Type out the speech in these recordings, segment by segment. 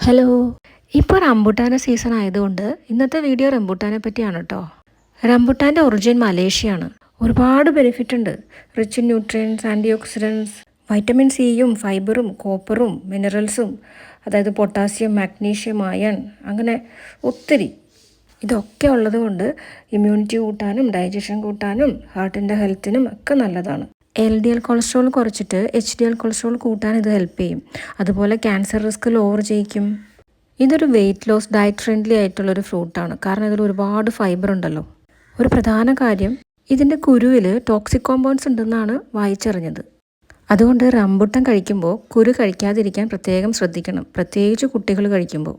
Hello. ഇപ്പോൾ റംബുട്ടാൻ്റെ season ആയതുകൊണ്ട് ഇന്നത്തെ വീഡിയോ റംബുട്ടാനെ പറ്റിയാണ് കേട്ടോ. റംബുട്ടാൻ്റെ ഒറിജിൻ മലേഷ്യയാണ്. ഒരുപാട് ബെനിഫിറ്റ് ഉണ്ട്. Rich in nutrients, antioxidants, vitamin സിയും ഫൈബറും കോപ്പറും മിനറൽസും, അതായത് പൊട്ടാസ്യം, മാഗ്നീഷ്യം, അയൺ, അങ്ങനെ ഒത്തിരി. ഇതൊക്കെ ഉള്ളതുകൊണ്ട് ഇമ്മ്യൂണിറ്റി കൂട്ടാനും ഡൈജഷൻ കൂട്ടാനും ഹാർട്ടിൻ്റെ ഹെൽത്തിനും ഒക്കെ നല്ലതാണ്. LDL കൊളസ്ട്രോൾ കുറച്ചിട്ട് HDL കൊളസ്ട്രോൾ കൂട്ടാൻ ഇത് ഹെൽപ്പ് ചെയ്യും. അതുപോലെ ക്യാൻസർ റിസ്ക് ലോവർ ചെയ്യിക്കും. ഇതൊരു വെയിറ്റ് ലോസ് ഡയറ്റ് ഫ്രണ്ട്ലി ആയിട്ടുള്ളൊരു ഫ്രൂട്ടാണ്. കാരണം ഇതിൽ ഒരുപാട് ഫൈബർ ഉണ്ടല്ലോ. ഒരു പ്രധാന കാര്യം, ഇതിൻ്റെ കുരുവിൽ ടോക്സിക് കോമ്പൗണ്ട്സ് ഉണ്ടെന്നാണ് വായിച്ചറിഞ്ഞത്. അതുകൊണ്ട് റംബുട്ടാൻ കഴിക്കുമ്പോൾ കുരു കഴിക്കാതിരിക്കാൻ പ്രത്യേകം ശ്രദ്ധിക്കണം, പ്രത്യേകിച്ച് കുട്ടികൾ കഴിക്കുമ്പോൾ.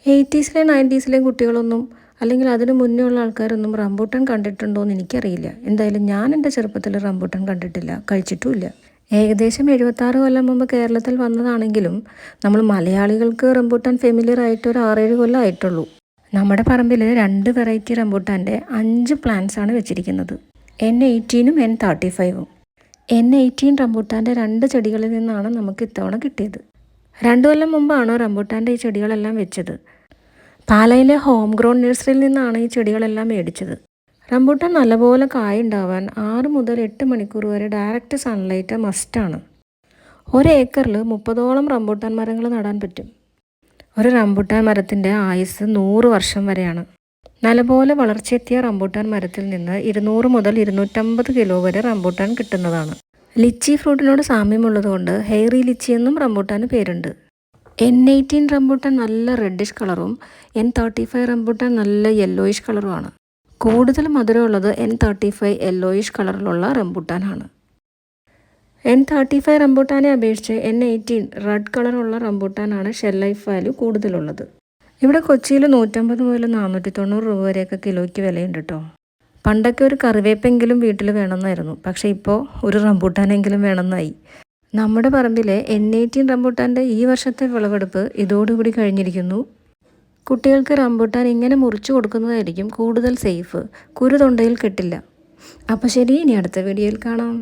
80s-ലെയും 90s-ലെയും കുട്ടികളൊന്നും, അല്ലെങ്കിൽ അതിന് മുന്നേ ഉള്ള ആൾക്കാരൊന്നും റംബൂട്ടാൻ കണ്ടിട്ടുണ്ടോ എന്ന് എനിക്കറിയില്ല. എന്തായാലും ഞാൻ എൻ്റെ ചെറുപ്പത്തിൽ റംബൂട്ടാൻ കണ്ടിട്ടില്ല, കഴിച്ചിട്ടുമില്ല. ഏകദേശം 76 കൊല്ലം മുമ്പ് കേരളത്തിൽ വന്നതാണെങ്കിലും നമ്മൾ മലയാളികൾക്ക് റംബൂട്ടാൻ ഫെമിലിയർ ആയിട്ട് ഒരു 6-7 കൊല്ലം ആയിട്ടുള്ളൂ. നമ്മുടെ പറമ്പിൽ 2 വെറൈറ്റി റംബൂട്ടാൻ്റെ 5 പ്ലാന്റ്സ് ആണ് വെച്ചിരിക്കുന്നത്. N18-ഉം N35-ഉം. N18 റംബൂട്ടാൻ്റെ 2 ചെടികളിൽ നിന്നാണ് നമുക്ക് ഇത്തവണ കിട്ടിയത്. 2 കൊല്ലം മുമ്പാണ് റംബൂട്ടാൻ്റെ ഈ ചെടികളെല്ലാം വെച്ചത്. പാലയിലെ ഹോം ഗ്രോൺ നഴ്സറിയിൽ നിന്നാണ് ഈ ചെടികളെല്ലാം മേടിച്ചത്. റംബൂട്ടാൻ നല്ലപോലെ കായുണ്ടാവാൻ 6 മുതൽ 8 മണിക്കൂർ വരെ ഡയറക്റ്റ് സൺലൈറ്റ് മസ്റ്റാണ്. 1 ഏക്കറിൽ 30ഓളം റംബൂട്ടാൻ മരങ്ങൾ നടാൻ പറ്റും. ഒരു റംബൂട്ടാൻ മരത്തിൻ്റെ ആയുസ് 100 വർഷം വരെയാണ്. നല്ലപോലെ വളർച്ചയെത്തിയ റംബൂട്ടാൻ മരത്തിൽ നിന്ന് 200 മുതൽ 250 കിലോ വരെ റംബൂട്ടാൻ കിട്ടുന്നതാണ്. ലിച്ചി ഫ്രൂട്ടിനോട് സാമ്യമുള്ളതുകൊണ്ട് ഹെയറി ലിച്ചി എന്നും റംബൂട്ടാന് പേരുണ്ട്. N18 റംബൂട്ടാൻ നല്ല റെഡിഷ് കളറും N35 റംബൂട്ടാൻ നല്ല യെല്ലോയിഷ് കളറുമാണ്. കൂടുതൽ മധുരമുള്ളത് N35 യെല്ലോയിഷ് കളറിലുള്ള റംബൂട്ടാനാണ്. N35 റംബൂട്ടാനെ അപേക്ഷിച്ച് N18 റെഡ് കളറുള്ള റംബൂട്ടാനാണ് ഷെൽ ലൈഫ് വാല്യൂ കൂടുതലുള്ളത്. ഇവിടെ കൊച്ചിയിൽ 150 മുതൽ 490 രൂപ വരെയൊക്കെ കിലോയ്ക്ക് വിലയുണ്ട് കേട്ടോ. പണ്ടൊക്കെ ഒരു കറിവേപ്പെങ്കിലും വീട്ടിൽ വേണമെന്നായിരുന്നു, പക്ഷേ ഇപ്പോൾ ഒരു റംബൂട്ടാനെങ്കിലും വേണമെന്നായി. നമ്മുടെ പറമ്പിലെ N18 റംബൂട്ടാൻ്റെ ഈ വർഷത്തെ വിളവെടുപ്പ് ഇതോടുകൂടി കഴിഞ്ഞിരിക്കുന്നു. കുട്ടികൾക്ക് റംബൂട്ടാൻ ഇങ്ങനെ മുറിച്ചു കൊടുക്കുന്നതായിരിക്കും കൂടുതൽ സേഫ്. കുരു തൊണ്ടയിൽ കെട്ടില്ല. അപ്പോൾ ശരി, ഇനി അടുത്ത വീഡിയോയിൽ കാണാം.